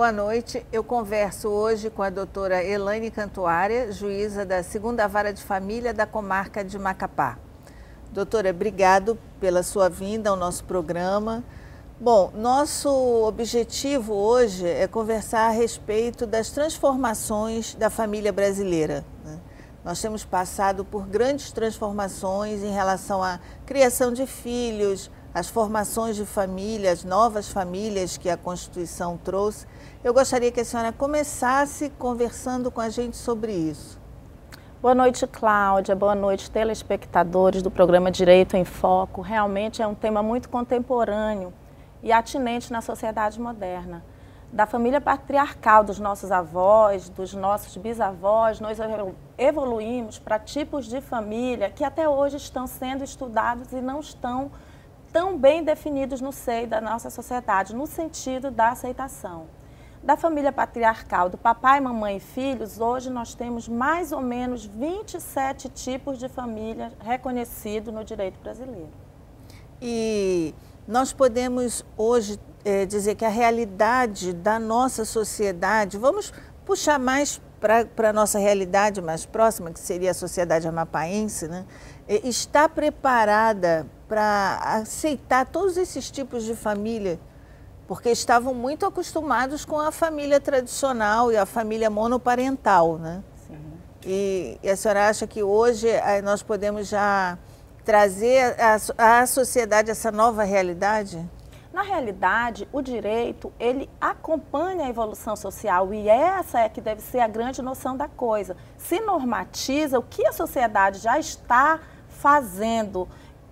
Boa noite. Eu converso hoje com a doutora Elaine Cantuária, juíza da 2ª Vara de Família da Comarca de Macapá. Doutora, obrigado pela sua vinda ao nosso programa. Bom, nosso objetivo hoje é conversar a respeito das transformações da família brasileira, né? Nós temos passado por grandes transformações em relação à criação de filhos, as formações de famílias, novas famílias que a Constituição trouxe. Eu gostaria que a senhora começasse conversando com a gente sobre isso. Boa noite, Cláudia. Boa noite, telespectadores do programa Direito em Foco. Realmente é um tema muito contemporâneo e atinente na sociedade moderna. Da família patriarcal dos nossos avós, dos nossos bisavós, nós evoluímos para tipos de família que até hoje estão sendo estudados e não estão tão bem definidos no seio da nossa sociedade, no sentido da aceitação. Da família patriarcal, do papai, mamãe e filhos, hoje nós temos mais ou menos 27 tipos de família reconhecidos no direito brasileiro. E nós podemos hoje dizer que a realidade da nossa sociedade, vamos puxar mais para a nossa realidade mais próxima, que seria a sociedade amapaense, né? Está preparada para aceitar todos esses tipos de família, porque estavam muito acostumados com a família tradicional e a família monoparental, né? Sim. E a senhora acha que hoje nós podemos já trazer à sociedade essa nova realidade? Na realidade, o direito, ele acompanha a evolução social e essa é que deve ser a grande noção da coisa. Se normatiza o que a sociedade já está fazendo.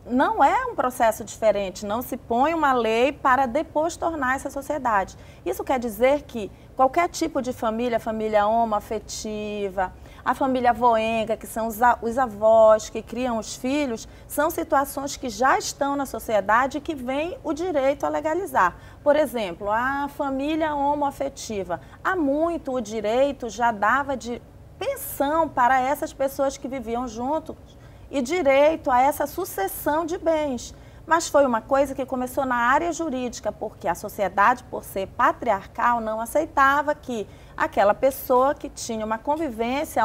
Não é um processo diferente, não se põe uma lei para depois tornar essa sociedade. Isso quer dizer que qualquer tipo de família, família homoafetiva, a família voenga, que são os avós que criam os filhos, são situações que já estão na sociedade e que vem o direito a legalizar. Por exemplo, a família homoafetiva. Há muito o direito já dava de pensão para essas pessoas que viviam juntos e direito a essa sucessão de bens. Mas foi uma coisa que começou na área jurídica, porque a sociedade, por ser patriarcal, não aceitava que aquela pessoa que tinha uma convivência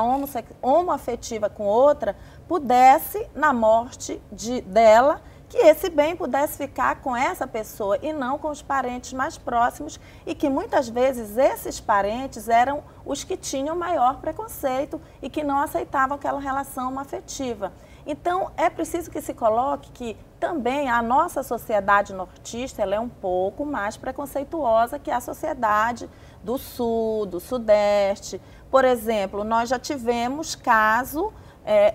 homoafetiva com outra pudesse, na morte dela, que esse bem pudesse ficar com essa pessoa e não com os parentes mais próximos e que muitas vezes esses parentes eram os que tinham maior preconceito e que não aceitavam aquela relação afetiva. Então, é preciso que se coloque que também a nossa sociedade nortista ela é um pouco mais preconceituosa que a sociedade do sul, do sudeste. Por exemplo, nós já tivemos caso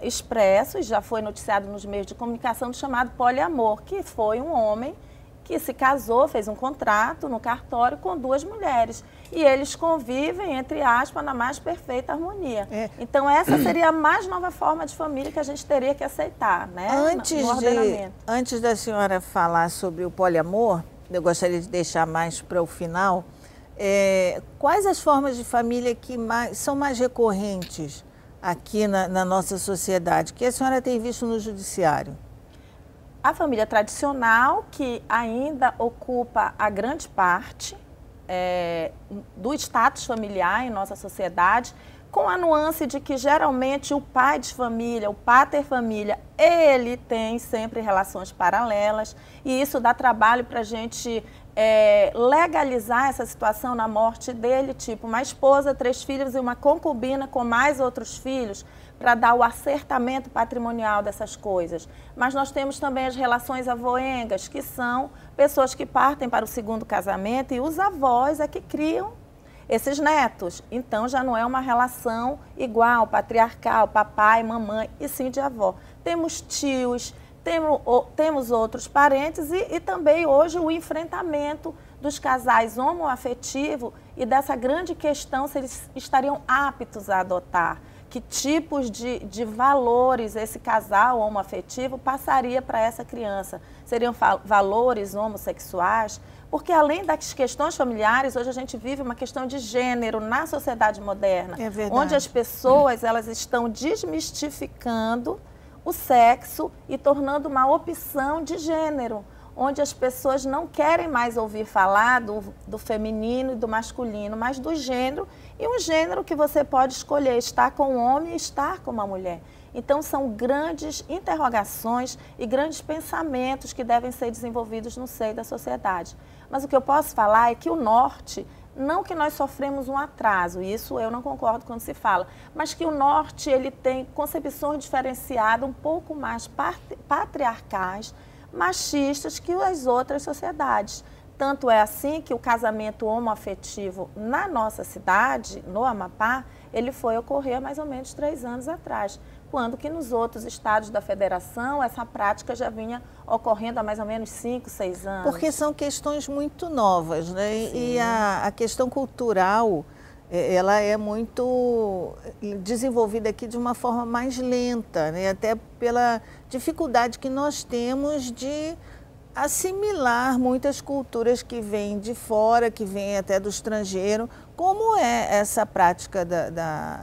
expresso, e já foi noticiado nos meios de comunicação, do chamado poliamor, que foi um homem que se casou, fez um contrato no cartório com 2 mulheres. E eles convivem, entre aspas, na mais perfeita harmonia. Então, essa seria a mais nova forma de família que a gente teria que aceitar, né? Antes da senhora falar sobre o poliamor, eu gostaria de deixar mais para o final, quais as formas de família que são mais recorrentes aqui na nossa sociedade, que a senhora tem visto no judiciário? A família tradicional, que ainda ocupa a grande parte do status familiar em nossa sociedade, com a nuance de que geralmente o pai de família, o pater família, ele tem sempre relações paralelas e isso dá trabalho para a gente legalizar essa situação na morte dele, tipo uma esposa, 3 filhos e uma concubina com mais outros filhos, para dar o acertamento patrimonial dessas coisas. Mas nós temos também as relações avoengas, que são pessoas que partem para o 2º casamento e os avós é que criam esses netos. Então já não é uma relação igual, patriarcal, papai, mamãe, e sim de avó. Temos tios, temos outros parentes e também hoje o enfrentamento dos casais homoafetivos e dessa grande questão se eles estariam aptos a adotar. Que tipos de valores esse casal homoafetivo passaria para essa criança? Seriam valores homossexuais? Porque além das questões familiares, hoje a gente vive uma questão de gênero na sociedade moderna. É verdade. Onde as pessoas elas estão desmistificando o sexo e tornando uma opção de gênero, onde as pessoas não querem mais ouvir falar do feminino e do masculino, mas do gênero, e um gênero que você pode escolher estar com um homem e estar com uma mulher. Então, são grandes interrogações e grandes pensamentos que devem ser desenvolvidos no seio da sociedade. Mas o que eu posso falar é que o norte, não que nós sofremos um atraso, isso eu não concordo quando se fala, mas que o norte ele tem concepções diferenciadas, um pouco mais patriarcais, machistas que as outras sociedades. Tanto é assim que o casamento homoafetivo na nossa cidade, no Amapá, ele foi ocorrer há mais ou menos 3 anos atrás, quando que nos outros estados da federação essa prática já vinha ocorrendo há mais ou menos 5, 6 anos. Porque são questões muito novas, né? E a questão cultural, ela é muito desenvolvida aqui de uma forma mais lenta, né? Até pela dificuldade que nós temos de assimilar muitas culturas que vêm de fora, que vêm até do estrangeiro, como é essa prática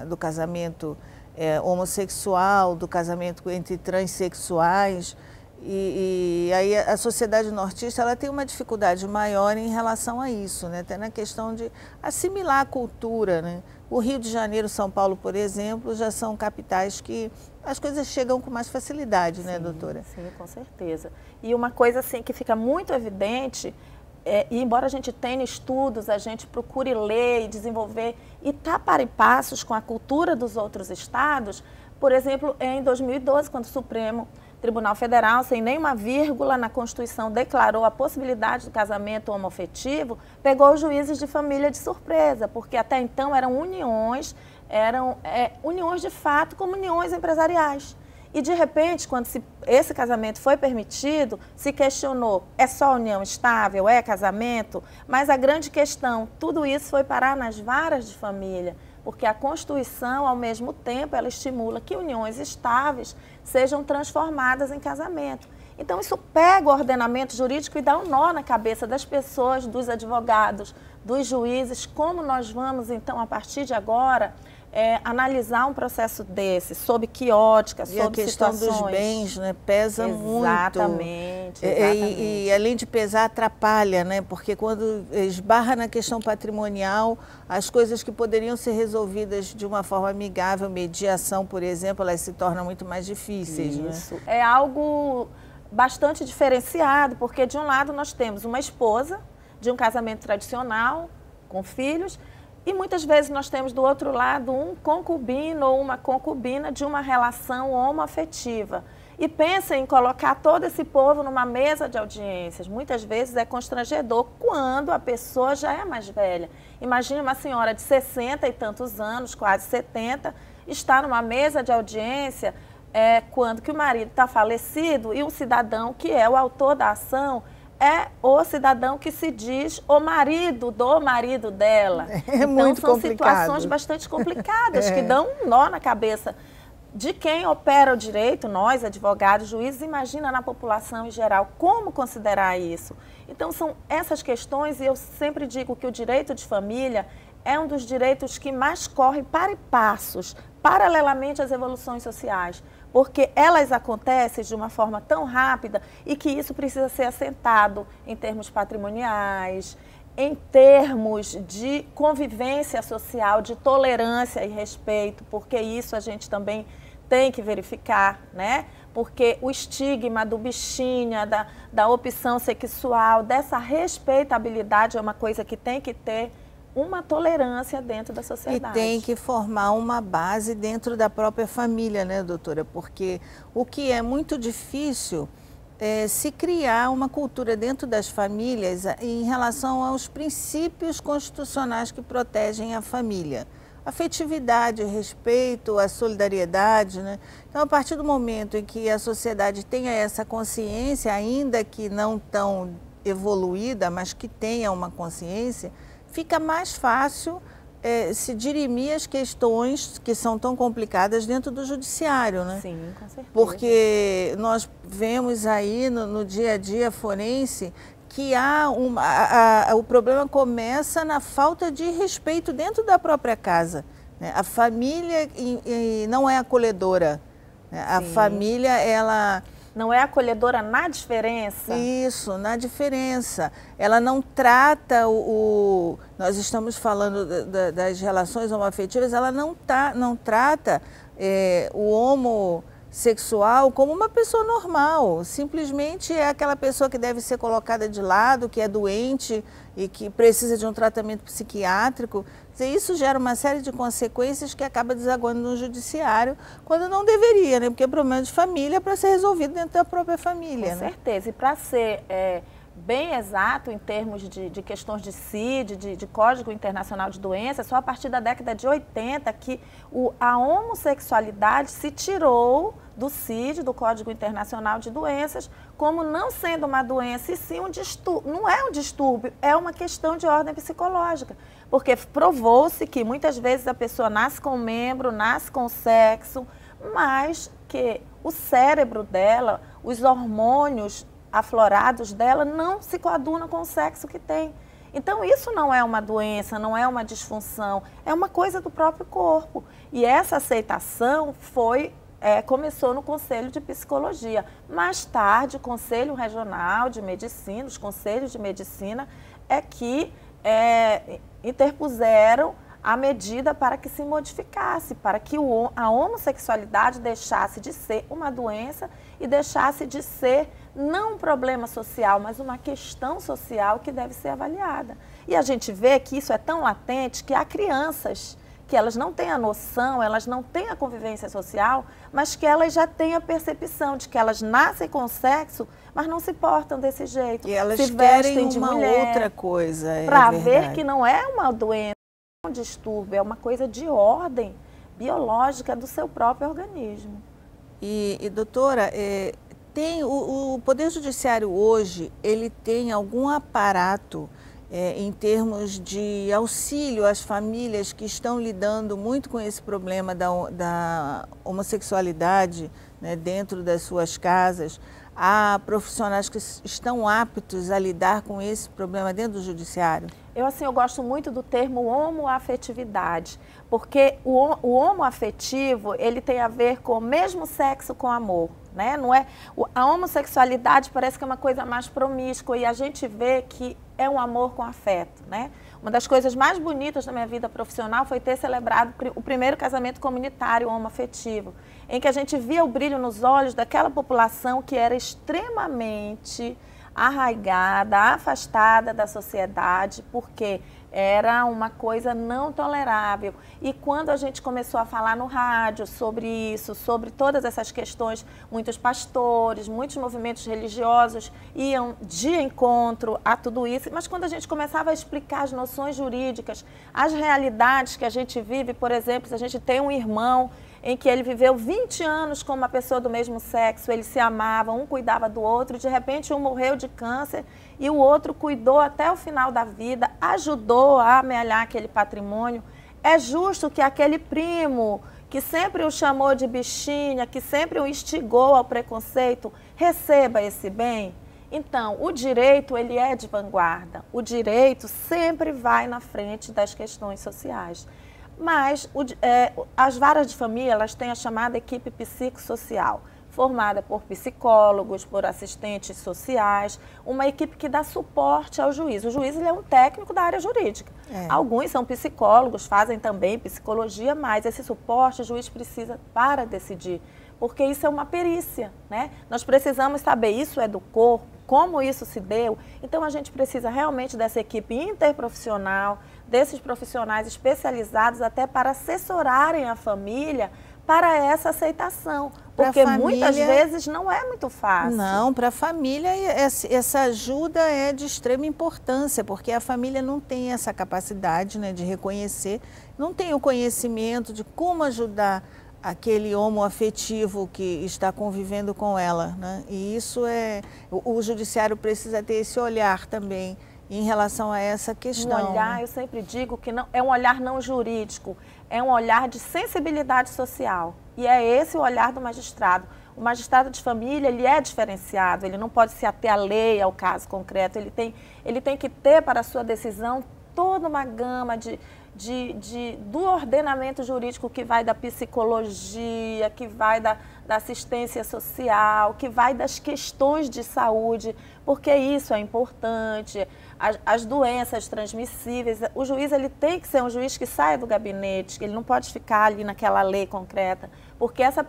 do casamento homossexual, do casamento entre transexuais. E aí a sociedade nortista ela tem uma dificuldade maior em relação a isso, né? Até na questão de assimilar a cultura, né? O Rio de Janeiro, São Paulo, por exemplo, já são capitais que as coisas chegam com mais facilidade, né, doutora? Sim, com certeza. E uma coisa assim que fica muito evidente, e embora a gente tenha estudos, a gente procure ler e desenvolver e tá para e passos com a cultura dos outros estados, por exemplo, em 2012, quando o Supremo Tribunal Federal, sem nenhuma vírgula na Constituição, declarou a possibilidade do casamento homoafetivo, pegou os juízes de família de surpresa, porque até então eram uniões de fato como uniões empresariais. E, de repente, quando esse casamento foi permitido, se questionou, é só união estável, é casamento? Mas a grande questão, tudo isso foi parar nas varas de família, porque a Constituição, ao mesmo tempo, ela estimula que uniões estáveis sejam transformadas em casamento. Então, isso pega o ordenamento jurídico e dá um nó na cabeça das pessoas, dos advogados, dos juízes, como nós vamos, então, a partir de agora, analisar um processo desse, sob que ótica, sob situações. E a questão dos bens, né, pesa muito. Exatamente. E além de pesar, atrapalha, né? Porque quando esbarra na questão patrimonial, as coisas que poderiam ser resolvidas de uma forma amigável, mediação, por exemplo, elas se tornam muito mais difíceis. Isso. Né? É algo bastante diferenciado, porque de um lado nós temos uma esposa de um casamento tradicional, com filhos, e muitas vezes nós temos do outro lado um concubino ou uma concubina de uma relação homoafetiva. E pensa em colocar todo esse povo numa mesa de audiências. Muitas vezes é constrangedor quando a pessoa já é mais velha. Imagine uma senhora de 60 e tantos anos, quase 70, estar numa mesa de audiência quando que o marido está falecido e o cidadão que é o autor da ação é o cidadão que se diz o marido do marido dela. Então, muito são complicado. situações bastante complicadas que dão um nó na cabeça de quem opera o direito, nós, advogados, juízes, imagina na população em geral, como considerar isso. Então, são essas questões, e eu sempre digo que o direito de família é um dos direitos que mais corre para e passos, paralelamente às evoluções sociais, porque elas acontecem de uma forma tão rápida e que isso precisa ser assentado em termos patrimoniais, em termos de convivência social, de tolerância e respeito, porque isso a gente também tem que verificar, né? Porque o estigma do bichinha, da opção sexual, dessa respeitabilidade é uma coisa que tem que ter uma tolerância dentro da sociedade. E tem que formar uma base dentro da própria família, né, doutora? Porque o que é muito difícil é se criar uma cultura dentro das famílias em relação aos princípios constitucionais que protegem a família. Afetividade, respeito, a solidariedade, né? Então, a partir do momento em que a sociedade tenha essa consciência, ainda que não tão evoluída, mas que tenha uma consciência, fica mais fácil se dirimir as questões que são tão complicadas dentro do judiciário, né? Sim, com certeza. Porque nós vemos aí no dia a dia forense que o problema começa na falta de respeito dentro da própria casa, né? A família não é acolhedora, né? A família, ela não é acolhedora na diferença? Isso, na diferença. Ela não trata nós estamos falando das relações homoafetivas, ela não trata o homossexual como uma pessoa normal. Simplesmente é aquela pessoa que deve ser colocada de lado, que é doente e que precisa de um tratamento psiquiátrico. Isso gera uma série de consequências que acaba desaguando no judiciário, quando não deveria, né? Porque é problema de família para ser resolvido dentro da própria família. Com certeza. E para ser bem exato em termos de questões de CID, de Código Internacional de Doenças, só a partir da década de 80 que a homossexualidade se tirou do CID, do Código Internacional de Doenças, como não sendo uma doença, e sim um distúrbio. Não é um distúrbio, é uma questão de ordem psicológica. Porque provou-se que muitas vezes a pessoa nasce com o membro, nasce com o sexo, mas que o cérebro dela, os hormônios aflorados dela não se coadunam com o sexo que tem. Então isso não é uma doença, não é uma disfunção, é uma coisa do próprio corpo. E essa aceitação começou no Conselho de Psicologia. Mais tarde, o Conselho Regional de Medicina, os Conselhos de Medicina, que interpuseram a medida para que se modificasse, para que a homossexualidade deixasse de ser uma doença e deixasse de ser não um problema social, mas uma questão social que deve ser avaliada. E a gente vê que isso é tão latente que há crianças que elas não têm a noção, elas não têm a convivência social, mas que elas já têm a percepção de que elas nascem com sexo, mas não se portam desse jeito. E elas se querem vestem de uma mulher, outra coisa. Para ver que não é uma doença, não é um distúrbio, é uma coisa de ordem biológica do seu próprio organismo. E doutora, o Poder Judiciário hoje, ele tem algum aparato em termos de auxílio às famílias que estão lidando muito com esse problema da homossexualidade, né, dentro das suas casas? Há profissionais que estão aptos a lidar com esse problema dentro do judiciário? Eu gosto muito do termo homoafetividade, porque o homoafetivo, ele tem a ver com o mesmo sexo com amor, né? Não é, a homossexualidade parece que é uma coisa mais promíscua e a gente vê que é um amor com afeto, né? Uma das coisas mais bonitas da minha vida profissional foi ter celebrado o primeiro casamento comunitário homoafetivo, em que a gente via o brilho nos olhos daquela população que era extremamente arraigada, afastada da sociedade, porque era uma coisa não tolerável. E quando a gente começou a falar no rádio sobre isso, sobre todas essas questões, muitos pastores, muitos movimentos religiosos iam de encontro a tudo isso, mas quando a gente começava a explicar as noções jurídicas, as realidades que a gente vive, por exemplo, se a gente tem um irmão em que ele viveu 20 anos com uma pessoa do mesmo sexo, eles se amavam, um cuidava do outro, de repente um morreu de câncer e o outro cuidou até o final da vida, ajudou a amealhar aquele patrimônio. É justo que aquele primo, que sempre o chamou de bichinha, que sempre o instigou ao preconceito, receba esse bem? Então, o direito, ele é de vanguarda. O direito sempre vai na frente das questões sociais. Mas as varas de família, elas têm a chamada equipe psicossocial, formada por psicólogos, por assistentes sociais, uma equipe que dá suporte ao juiz. O juiz, ele é um técnico da área jurídica. Alguns são psicólogos, fazem também psicologia, mas esse suporte o juiz precisa para decidir, porque isso é uma perícia, né? Nós precisamos saber, isso é do corpo, como isso se deu. Então, a gente precisa realmente dessa equipe interprofissional, desses profissionais especializados até para assessorarem a família para essa aceitação, porque muitas vezes não é muito fácil. Não, para a família essa ajuda é de extrema importância, porque a família não tem essa capacidade, né, de reconhecer, não tem o conhecimento de como ajudar aquele homoafetivo que está convivendo com ela, né? E isso o judiciário precisa ter esse olhar também em relação a essa questão. Um olhar, eu sempre digo que não, é um olhar não jurídico, é um olhar de sensibilidade social. E é esse o olhar do magistrado. O magistrado de família, ele é diferenciado, ele não pode se ater à lei, ao caso concreto, ele tem que ter para a sua decisão toda uma gama do ordenamento jurídico que vai da psicologia, que vai da assistência social, que vai das questões de saúde, porque isso é importante, as doenças transmissíveis. O juiz ele tem que ser um juiz que saia do gabinete, ele não pode ficar ali naquela lei concreta, porque essa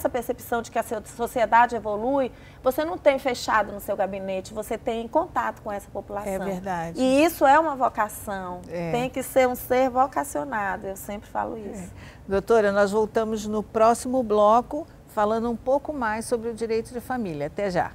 percepção de que a sociedade evolui, você não tem fechado no seu gabinete, você tem contato com essa população. É verdade. E isso é uma vocação, tem que ser um ser vocacionado, eu sempre falo isso. Doutora, nós voltamos no próximo bloco falando um pouco mais sobre o direito de família. Até já.